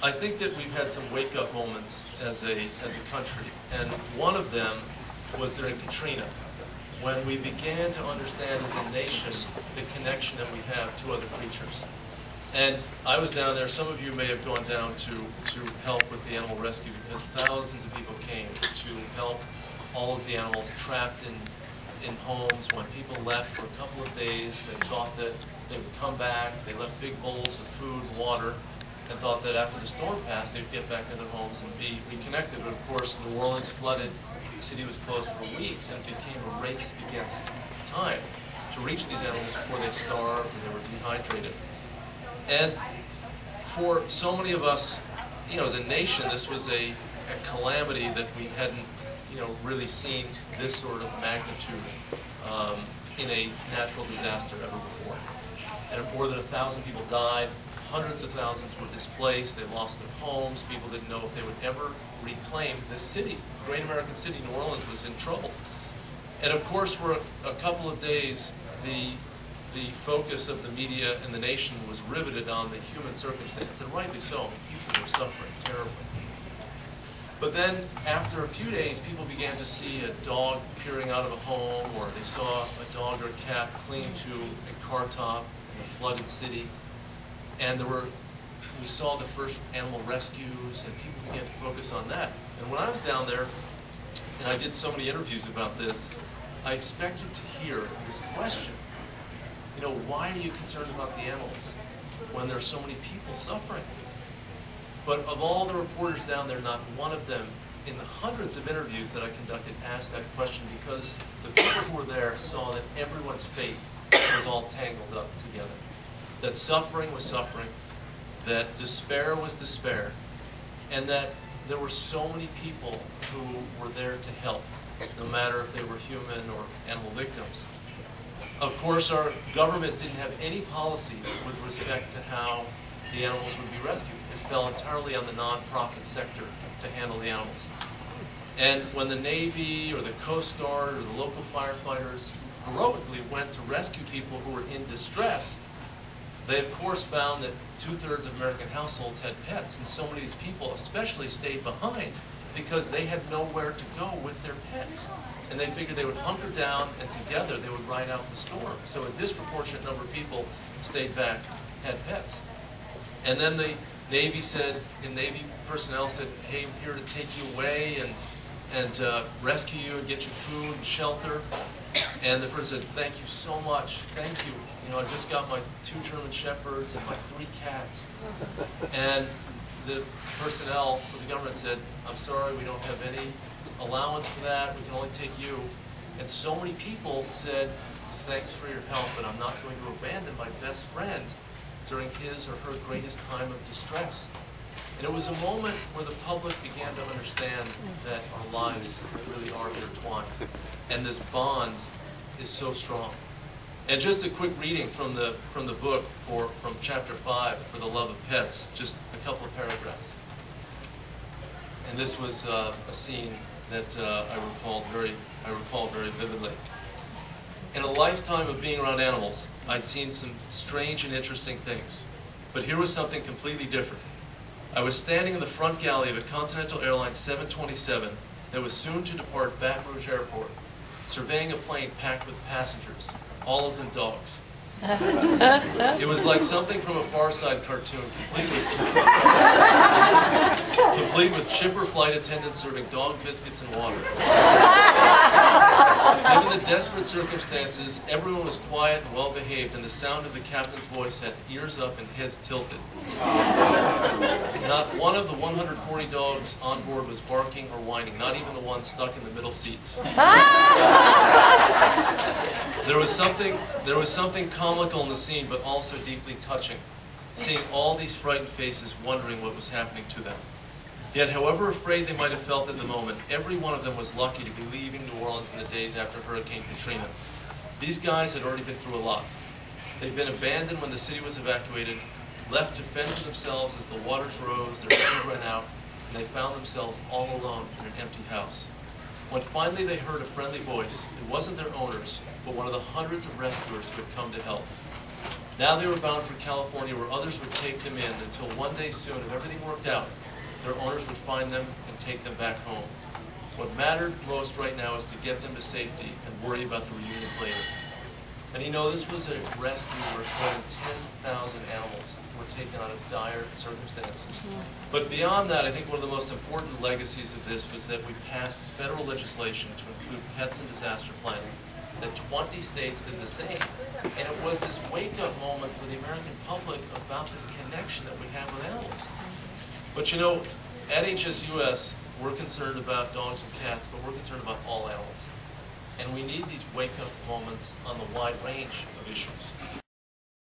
I think that we've had some wake-up moments as a country, and one of them was during Katrina, when we began to understand as a nation the connection that we have to other creatures. And I was down there. Some of you may have gone down to help with the animal rescue, because thousands of people came to help all of the animals trapped in homes. When people left for a couple of days, they thought that they would come back. They left big bowls of food and water, and thought that after the storm passed, they'd get back to their homes and be reconnected. But of course, New Orleans flooded. The city was closed for weeks, and it became a race against time to reach these animals before they starved and they were dehydrated. And for so many of us, as a nation, this was a calamity that we hadn't, really seen this sort of magnitude in a natural disaster ever before. And more than 1,000 people died. Hundreds of thousands were displaced. They lost their homes. People didn't know if they would ever reclaim this city. Great American city, New Orleans, was in trouble. And of course, for a couple of days, the focus of the media and the nation was riveted on the human circumstance, and rightly so. I mean, people were suffering terribly. But then, after a few days, people began to see a dog peering out of a home, or they saw a dog or a cat clinging to a car top in a flooded city. And we saw the first animal rescues, and people began to focus on that. And when I was down there, and I did so many interviews about this, I expected to hear this question. Why are you concerned about the animals when there are so many people suffering? But of all the reporters down there, not one of them, in the hundreds of interviews that I conducted, asked that question, because the people who were there saw that everyone's fate was all tangled up together. That suffering was suffering, that despair was despair, and that there were so many people who were there to help, no matter if they were human or animal victims. Of course, our government didn't have any policies with respect to how the animals would be rescued. It fell entirely on the nonprofit sector to handle the animals. And when the Navy or the Coast Guard or the local firefighters heroically went to rescue people who were in distress, they of course found that 2/3 of American households had pets, and so many of these people especially stayed behind because they had nowhere to go with their pets. And they figured they would hunker down, and together they would ride out the storm. So a disproportionate number of people stayed back, had pets. And then the Navy Navy personnel said, hey, I'm here to take you away and rescue you and get you food and shelter. And the person said, thank you so much, thank you. I just got my 2 German Shepherds and my 3 cats. And the personnel for the government said, I'm sorry, we don't have any allowance for that, we can only take you. And so many people said, thanks for your help, but I'm not going to abandon my best friend during his or her greatest time of distress. And it was a moment where the public began to understand that our lives really are intertwined, and this bond is so strong. And just a quick reading from the book, from chapter 5, For the Love of Pets, just a couple of paragraphs. And this was a scene that I recall very vividly. In a lifetime of being around animals, I'd seen some strange and interesting things. But here was something completely different. I was standing in the front galley of a Continental Airlines 727 that was soon to depart Baton Rouge Airport, surveying a plane packed with passengers, all of them dogs. It was like something from a Far Side cartoon, complete with chipper flight attendants serving dog biscuits and water. Given the desperate circumstances, everyone was quiet and well behaved, and the sound of the captain's voice had ears up and heads tilted. Not one of the 140 dogs on board was barking or whining, not even the ones stuck in the middle seats. There was something comical in the scene, but also deeply touching, seeing all these frightened faces wondering what was happening to them. Yet, however afraid they might have felt at the moment, every one of them was lucky to be leaving New Orleans in the days after Hurricane Katrina. These guys had already been through a lot. They'd been abandoned when the city was evacuated, left to fend for themselves as the waters rose, their food ran out, and they found themselves all alone in an empty house. When finally they heard a friendly voice, it wasn't their owners, but one of the hundreds of rescuers who had come to help. Now they were bound for California, where others would take them in until one day soon, if everything worked out, their owners would find them and take them back home. What mattered most right now is to get them to safety and worry about the reunions later. And you know, this was a rescue where more than 10,000 animals were taken out of dire circumstances. But beyond that, I think one of the most important legacies of this was that we passed federal legislation to include pets in disaster planning, that 20 states did the same. And it was this wake-up moment for the American public about this connection that we have with animals. But you know, at HSUS, we're concerned about dogs and cats, but we're concerned about all animals. And we need these wake-up moments on the wide range of issues.